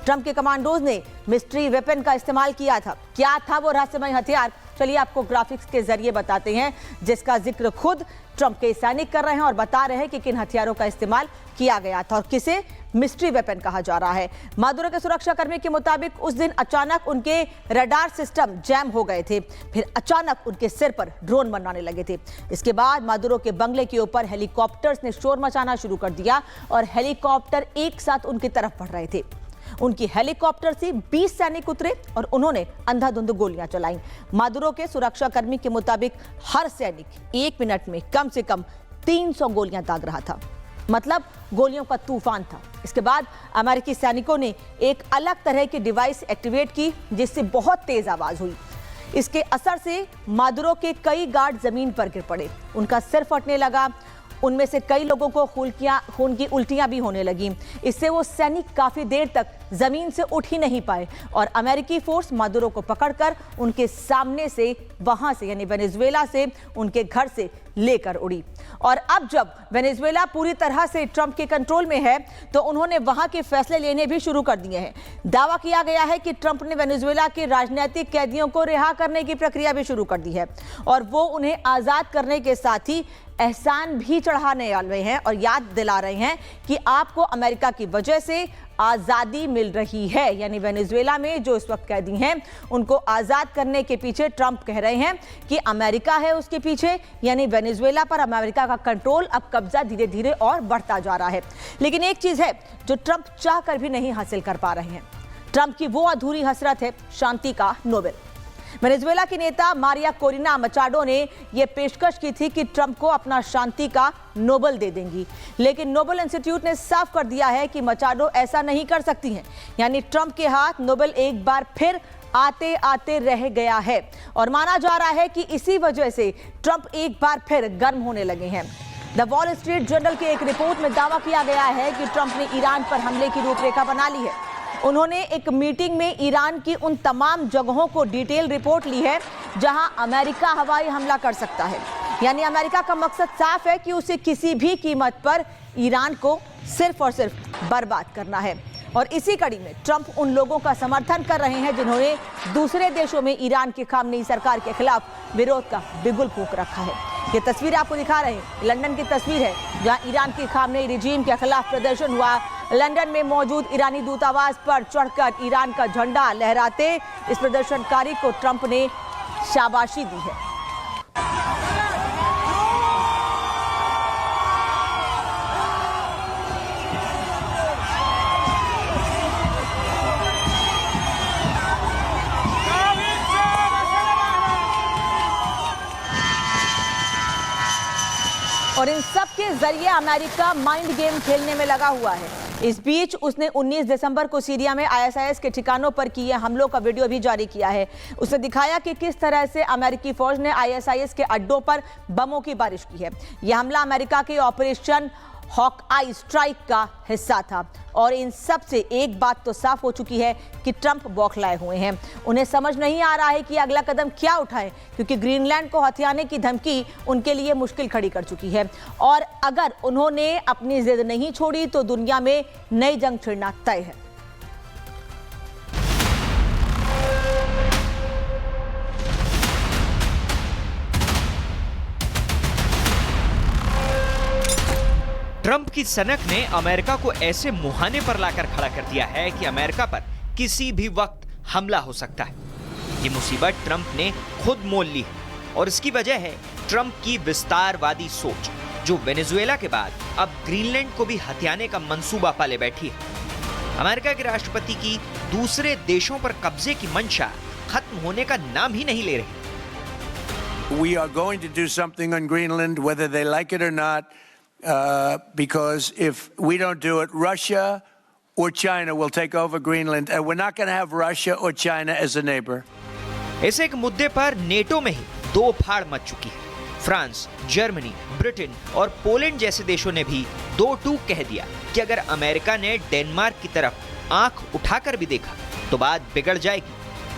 Trump के commandos ने mystery weapon का इस्तेमाल किया था। क्या था वो रहस्यमय हथियार, चलिए आपको ग्राफिक्स के जरिए बताते हैं, जिसका जिक्र खुद ट्रंप के सैनिक कर रहे हैं और बता रहे हैं कि किन हथियारों का इस्तेमाल किया गया था और किसे मिस्ट्री वेपन कहा जा रहा है। मादुरो के सुरक्षाकर्मी के मुताबिक उस दिन अचानक उनके रडार सिस्टम जैम हो गए थे, फिर अचानक उनके सिर पर ड्रोन मंडराने लगे थे। इसके बाद मादुरो के बंगले के ऊपर हेलीकॉप्टर्स ने शोर मचाना शुरू कर दिया और हेलीकॉप्टर एक साथ उनकी तरफ बढ़ रहे थे। उनकी हेलीकॉप्टर से 20 सैनिक उतरे और उन्होंने अंधाधुंध गोलियां चलाई। मादुरो के सुरक्षाकर्मी के मुताबिक हर सैनिक 1 मिनट में कम से कम 300 गोलियां दाग रहा था, मतलब गोलियों का तूफान था। इसके बाद अमेरिकी सैनिकों ने एक अलग तरह की डिवाइस एक्टिवेट की, जिससे बहुत तेज आवाज हुई। इसके असर से मादुरो के कई गार्ड जमीन पर गिर पड़े, उनका सिर फटने लगा, उनमें से कई लोगों को खून की उल्टियां भी होने लगी। इससे वो सैनिक काफी देर तक जमीन से उठ ही नहीं पाए और अमेरिकी फोर्स मादुरो को पकड़कर उनके सामने से, वहां से यानी वेनेजुएला से, उनके घर से लेकर उड़ी। और अब जब वेनेजुएला पूरी तरह से ट्रंप के कंट्रोल में है, तो उन्होंने वहां के फैसले लेने भी शुरू कर दिए हैं। दावा किया गया है कि ट्रंप ने वेनेजुएला के राजनीतिक कैदियों को रिहा करने की प्रक्रिया भी शुरू कर दी है और वो उन्हें आजाद करने के साथ ही एहसान भी चढ़ाने वाले हैं और याद दिला रहे हैं कि आपको अमेरिका की वजह से आजादी मिल रही है। यानी वेनेजुएला में जो इस वक्त कैदी हैं, उनको आजाद करने के पीछे ट्रंप कह रहे हैं कि अमेरिका है उसके पीछे, यानी वेनेजुएला पर अमेरिका का कंट्रोल, अब कब्जा धीरे धीरे और बढ़ता जा रहा है। लेकिन एक चीज है जो ट्रंप चाहकर भी नहीं हासिल कर पा रहे हैं। ट्रंप की वो अधूरी हसरत है शांति का नोबेल। वेनेजुएला की नेता मारिया कोरिना मचाडो ने यह पेशकश की थी कि ट्रंप को अपना शांति का नोबेल दे देंगी, लेकिन नोबेल इंस्टीट्यूट ने साफ कर दिया है कि मचाडो ऐसा नहीं कर सकती हैं। यानी ट्रंप के हाथ नोबेल एक बार फिर आते आते रह गया है और माना जा रहा है कि इसी वजह से ट्रंप एक बार फिर गर्म होने लगे हैं। द वॉल स्ट्रीट जर्नल की एक रिपोर्ट में दावा किया गया है कि ट्रंप ने ईरान पर हमले की रूपरेखा बना ली है। उन्होंने एक मीटिंग में ईरान की उन तमाम जगहों को डिटेल रिपोर्ट ली है जहां अमेरिका हवाई हमला कर सकता है। यानी अमेरिका का मकसद साफ है कि उसे किसी भी कीमत पर ईरान को सिर्फ और सिर्फ बर्बाद करना है। और इसी कड़ी में ट्रंप उन लोगों का समर्थन कर रहे हैं जिन्होंने दूसरे देशों में ईरान की खामनेई सरकार के खिलाफ विरोध का बिगुल फूंक रखा है। ये तस्वीर आपको दिखा रहे हैं, लंदन की तस्वीर है जहां ईरान की खामनेई रिजीम के खिलाफ प्रदर्शन हुआ। लंदन में मौजूद ईरानी दूतावास पर चढ़कर ईरान का झंडा लहराते इस प्रदर्शनकारी को ट्रंप ने शाबाशी दी है। और इन सब के जरिए अमेरिका माइंड गेम खेलने में लगा हुआ है। इस बीच उसने 19 दिसंबर को सीरिया में आईएसआईएस के ठिकानों पर किए हमलों का वीडियो भी जारी किया है। उसने दिखाया कि किस तरह से अमेरिकी फौज ने आईएसआईएस के अड्डों पर बमों की बारिश की है। यह हमला अमेरिका के ऑपरेशन हॉकआई स्ट्राइक का हिस्सा था। और इन सब से एक बात तो साफ हो चुकी है कि ट्रंप बौखलाए हुए हैं। उन्हें समझ नहीं आ रहा है कि अगला कदम क्या उठाएं, क्योंकि ग्रीनलैंड को हथियाने की धमकी उनके लिए मुश्किल खड़ी कर चुकी है। और अगर उन्होंने अपनी जिद नहीं छोड़ी तो दुनिया में नई जंग छिड़ना तय है। ट्रंप की सनक ने अमेरिका को ऐसे मुहाने पर लाकर खड़ा कर दिया है कि अमेरिका पर किसी भी वक्त हमला हो सकता है। ये मुसीबत ट्रंप ने खुद मोल ली है और इसकी वजह है ट्रंप की विस्तारवादी सोच, जो वेनेजुएला के बाद अब ग्रीनलैंड को भी हथियाने का मंसूबा पाले बैठी है। अमेरिका के राष्ट्रपति की दूसरे देशों पर कब्जे की मंशा खत्म होने का नाम ही नहीं ले रही। We are going to do something on Greenland, whether they like it or not. Because if we don't do it, Russia or China will take over Greenland, and we're not going to have Russia or China as a neighbor. इस एक मुद्दे पर NATO में ही दो फाड़ much चुकी है। France, Germany, Britain और पोलैंड जैसे देशों ने भी दो टूक कह दिया कि अगर अमेरिका ने डेनमार्क की तरफ आंख उठाकर भी देखा तो बात बिगड़ जाएगी,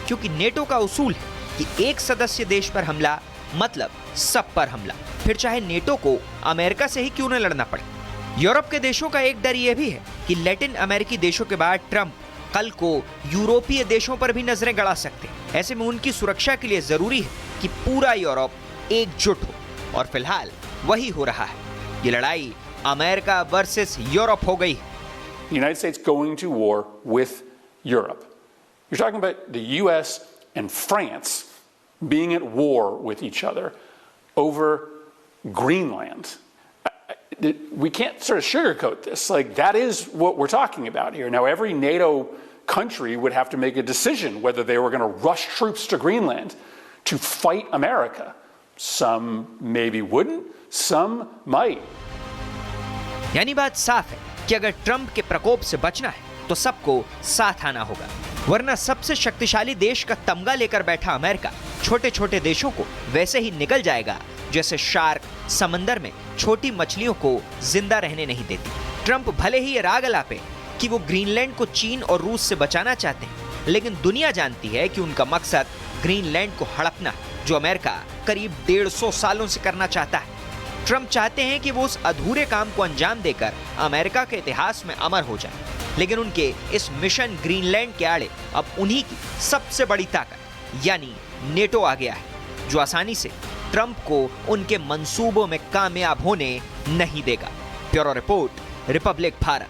क्योंकि नेटो का उसूल है कि एक सदस्य देश पर हमला मतलब सब पर हमला, फिर चाहे नेटो को अमेरिका से ही क्यों न लड़ना पड़े। यूरोप के देशों का एक डर यह भी है कि लैटिन अमेरिकी देशों के बाद ट्रंप कल को यूरोपीय देशों पर भी नजरें गड़ा सकते हैं। ऐसे में उनकी सुरक्षा के लिए जरूरी है कि पूरा यूरोप एकजुट हो और फिलहाल वही हो रहा है। ये लड़ाई अमेरिका वर्सेस यूरोप हो गई है। The United States going to war with Europe. You're talking about the US and France being at war with each other over Greenland. We can't sort of sugarcoat this. Like, that is what we're talking about here. Now, every NATO country would have to make a decision whether they were going to rush troops to Greenland to fight America. Some maybe wouldn't, some might. यानी बात साफ है कि अगर Trump के प्रकोप से बचना है तो सबको साथ आना होगा, वरना सबसे शक्तिशाली देश का तमगा लेकर बैठा अमेरिका छोटे छोटे देशों को वैसे ही निगल जाएगा जैसे शार्क समंदर में छोटी मछलियों को जिंदा रहने नहीं देती। ट्रंप भले ही ये राग अलापे कि वो ग्रीनलैंड को चीन और रूस से बचाना चाहते हैं, लेकिन दुनिया जानती है कि उनका मकसद ग्रीनलैंड को हड़पना, जो अमेरिका करीब 150 सालों से करना चाहता है। ट्रंप चाहते हैं कि वो उस अधूरे काम को अंजाम देकर अमेरिका के इतिहास में अमर हो जाए, लेकिन उनके इस मिशन ग्रीनलैंड के आड़े अब उन्हीं की सबसे बड़ी ताकत यानी नेटो आ गया है, जो आसानी से ट्रंप को उनके मंसूबों में कामयाब होने नहीं देगा। Bureau report, Republic Bharat.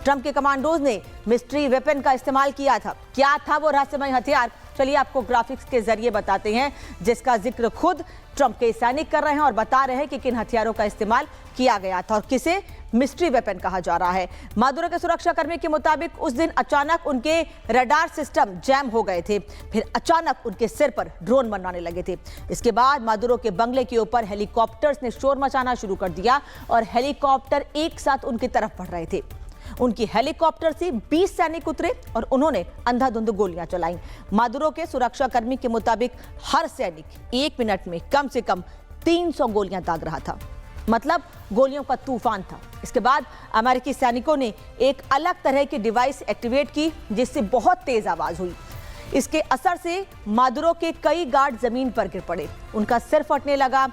Trump के कमांडोज ने मिस्ट्री वेपन का इस्तेमाल किया था। क्या था वो रहस्यमय हथियार? चलिए आपको ग्राफिक्स के जरिए बताते हैं, जिसका जिक्र खुद ट्रंप के सैनिक कर रहे हैं और बता रहे हैं कि किन हथियारों का इस्तेमाल किया गया था और किसे मिस्ट्री वेपन कहा जा रहा है। मादुरो के सुरक्षाकर्मी के मुताबिक उस दिन अचानक उनके रडार सिस्टम जैम हो गए थे, फिर अचानक उनके सिर पर ड्रोन मंडराने लगे थे। इसके बाद मादुरो के बंगले के ऊपर हेलीकॉप्टर्स ने शोर मचाना शुरू कर दिया और हेलीकॉप्टर एक साथ उनकी तरफ बढ़ रहे थे। उनकी हेलीकॉप्टर से 20 सैनिक उतरे और उन्होंने अंधाधुंध गोलियां चलाई। मादुरो के सुरक्षाकर्मी के मुताबिक हर सैनिक 1 मिनट में कम से कम 300 गोलियां दाग रहा था, मतलब गोलियों का तूफान था। इसके बाद अमेरिकी सैनिकों ने एक अलग तरह की डिवाइस एक्टिवेट की, जिससे बहुत तेज आवाज हुई। इसके असर से मादुरो के कई गार्ड जमीन पर गिर पड़े, उनका सिर फटने लगा,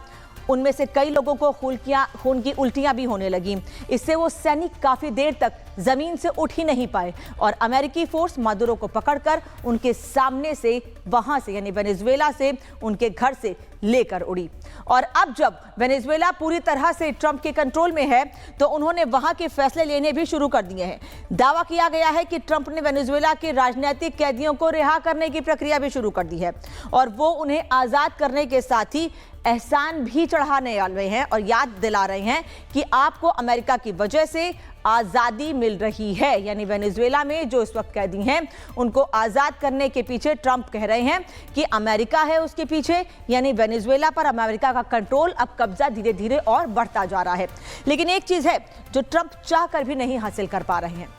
उनमें से कई लोगों को खून की उल्टियां भी होने लगी। इससे वो सैनिक काफी देर तक जमीन से उठ ही नहीं पाए और अमेरिकी फोर्स मादुरो को पकड़कर उनके सामने से, वहां से यानी वेनेजुएला से, उनके घर से लेकर उड़ी। और अब जब वेनेजुएला पूरी तरह से ट्रंप के कंट्रोल में है, तो उन्होंने वहां के फैसले लेने भी शुरू कर दिए हैं। दावा किया गया है कि ट्रंप ने वेनेजुएला के राजनीतिक कैदियों को रिहा करने की प्रक्रिया भी शुरू कर दी है और वो उन्हें आजाद करने के साथ ही एहसान भी चढ़ाने वाले हैं और याद दिला रहे हैं कि आपको अमेरिका की वजह से आजादी मिल रही है। यानी वेनेजुएला में जो इस वक्त कैदी हैं, उनको आजाद करने के पीछे ट्रंप कह रहे हैं कि अमेरिका है उसके पीछे, यानी वेनेजुएला पर अमेरिका का कंट्रोल, अब कब्जा धीरे धीरे और बढ़ता जा रहा है। लेकिन एक चीज है जो ट्रंप चाहकर भी नहीं हासिल कर पा रहे हैं।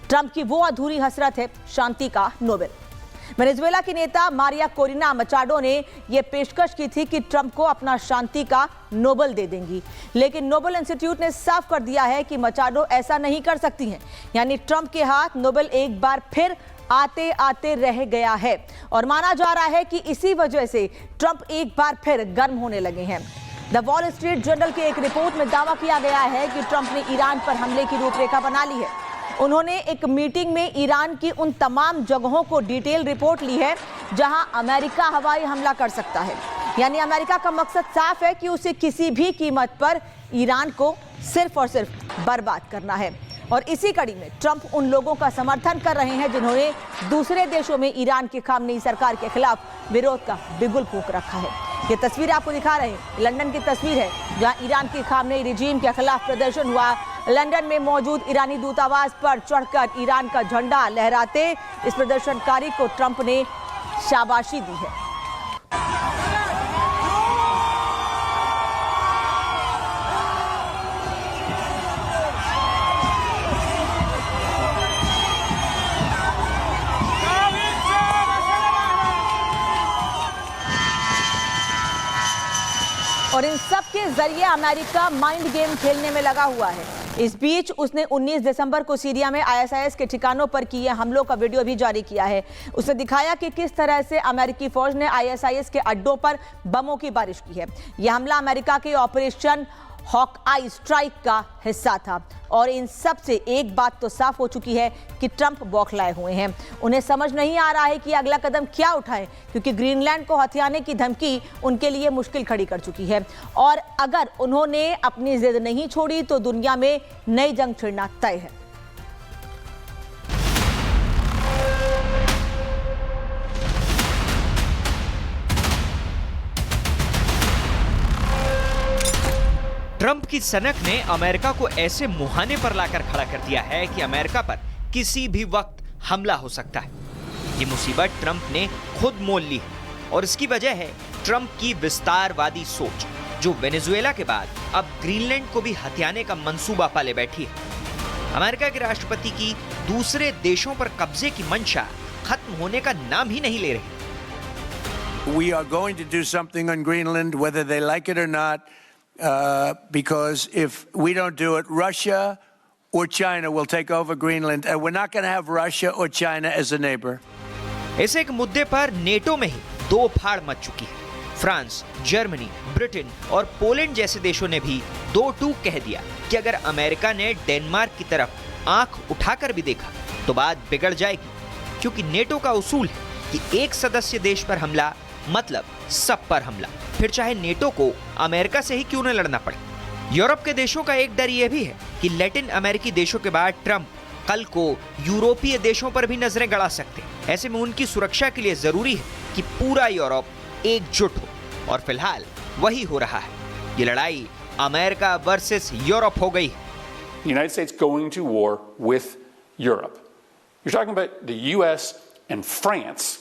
ट्रंप की वो अधूरी हसरत है शांति का नोबेल। वेनेजुएला की नेता मारिया कोरिना मचाडो ने यह पेशकश की थी कि ट्रंप को अपना शांति का नोबेल दे देंगी, लेकिन नोबेल इंस्टीट्यूट ने साफ कर दिया है कि मचाडो ऐसा नहीं कर सकती हैं। यानी ट्रंप के हाथ नोबेल एक बार फिर आते आते रह गया है और माना जा रहा है कि इसी वजह से ट्रंप एक बार फिर गर्म होने लगे हैं। द वॉल स्ट्रीट जर्नल की एक रिपोर्ट में दावा किया गया है कि ट्रंप ने ईरान पर हमले की रूपरेखा बना ली है। उन्होंने एक मीटिंग में ईरान की उन तमाम जगहों को डिटेल रिपोर्ट ली है जहां अमेरिका हवाई हमला कर सकता है। यानी अमेरिका का मकसद साफ है कि उसे किसी भी कीमत पर ईरान को सिर्फ और सिर्फ बर्बाद करना है। और इसी कड़ी में ट्रंप उन लोगों का समर्थन कर रहे हैं जिन्होंने दूसरे देशों में ईरान की खामनेई सरकार के खिलाफ विरोध का बिगुल फूंक रखा है। ये तस्वीर आपको दिखा रहे हैं, लंदन की तस्वीर है जहां ईरान की खामनेई रिजीम के खिलाफ प्रदर्शन हुआ। लंदन में मौजूद ईरानी दूतावास पर चढ़कर ईरान का झंडा लहराते इस प्रदर्शनकारी को ट्रंप ने शाबाशी दी है। और इन सब के जरिए अमेरिका माइंड गेम खेलने में लगा हुआ है। इस बीच उसने 19 दिसंबर को सीरिया में आईएसआईएस के ठिकानों पर किए हमलों का वीडियो भी जारी किया है। उसने दिखाया कि किस तरह से अमेरिकी फौज ने आईएसआईएस के अड्डों पर बमों की बारिश की है। यह हमला अमेरिका के ऑपरेशन हॉक आई स्ट्राइक का हिस्सा था। और इन सब से एक बात तो साफ हो चुकी है कि ट्रंप बौखलाए हुए हैं। उन्हें समझ नहीं आ रहा है कि अगला कदम क्या उठाएं, क्योंकि ग्रीनलैंड को हथियाने की धमकी उनके लिए मुश्किल खड़ी कर चुकी है। और अगर उन्होंने अपनी जिद नहीं छोड़ी तो दुनिया में नई जंग छिड़ना तय है। ट्रंप की सनक ने अमेरिका को ऐसे मुहाने पर लाकर खड़ा कर दिया है कि अमेरिका पर किसी भी वक्त हमला हो सकता है। ये मुसीबत ट्रंप ने खुद मोल ली है और इसकी वजह है ट्रंप की विस्तारवादी सोच, जो वेनेजुएला के बाद अब ग्रीनलैंड को भी हथियाने का मंसूबा पाले बैठी है। अमेरिका के राष्ट्रपति की दूसरे देशों पर कब्जे की मंशा खत्म होने का नाम ही नहीं ले रही। We are going to do something on Greenland, whether they like it or not. Because if we don't do it, Russia or China will take over Greenland, and we're not going to have Russia or China as a neighbor. इस एक मुद्दे पर NATO में ही दो फाड़ much चुकी है। France, Germany, Britain और पोलैंड जैसे देशों ने भी दो टूक कह दिया कि अगर अमेरिका ने डेनमार्क की तरफ आंख उठाकर भी देखा तो बात बिगड़ जाएगी, क्योंकि नेटो का उसूल है कि एक सदस्य देश पर हमला मतलब सब पर हमला, फिर चाहे नेटो को अमेरिका से ही क्यों न लड़ना पड़े। यूरोप के देशों का एक डर यह भी है कि लैटिन अमेरिकी देशों के बाद ट्रंप कल को यूरोपीय देशों पर भी नजरें गड़ा सकते हैं। ऐसे में उनकी सुरक्षा के लिए जरूरी है कि पूरा यूरोप एकजुट हो, और फिलहाल वही हो रहा है। ये लड़ाई अमेरिका वर्सेस यूरोप हो गई है। United States going to war with Europe. You're talking about the US and France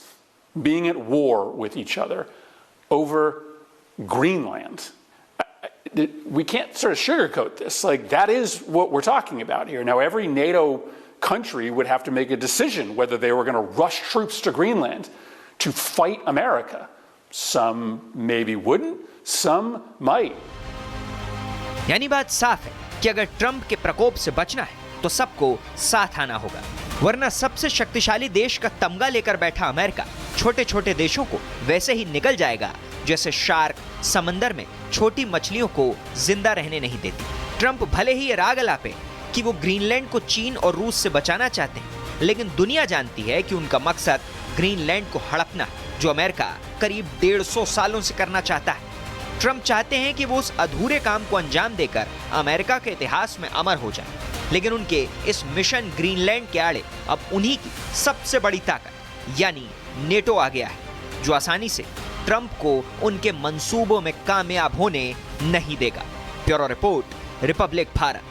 being at war with each other over Greenland. We can't sort of sugarcoat this. Like, that is what we're talking about here. Now, every NATO country would have to make a decision whether they were going to rush troops to Greenland to fight America. Some maybe wouldn't, some might. यानी बात साफ है कि अगर Trump के प्रकोप से बचना है तो सबको साथ आना होगा, वरना सबसे शक्तिशाली देश का तमगा लेकर बैठा अमेरिका छोटे छोटे देशों को वैसे ही निगल जाएगा जैसे शार्क समंदर में छोटी मछलियों को जिंदा रहने नहीं देती। ट्रंप भले ही ये राग अलापे कि वो ग्रीनलैंड को चीन और रूस से बचाना चाहते हैं, लेकिन दुनिया जानती है कि उनका मकसद ग्रीनलैंड को हड़पना, जो अमेरिका करीब 150 सालों से करना चाहता है। ट्रंप चाहते हैं कि वो उस अधूरे काम को अंजाम देकर अमेरिका के इतिहास में अमर हो जाए, लेकिन उनके इस मिशन ग्रीनलैंड के आड़े अब उन्हीं की सबसे बड़ी ताकत यानी नेटो आ गया है, जो आसानी से ट्रंप को उनके मंसूबों में कामयाब होने नहीं देगा। Bureau report, Republic Bharat.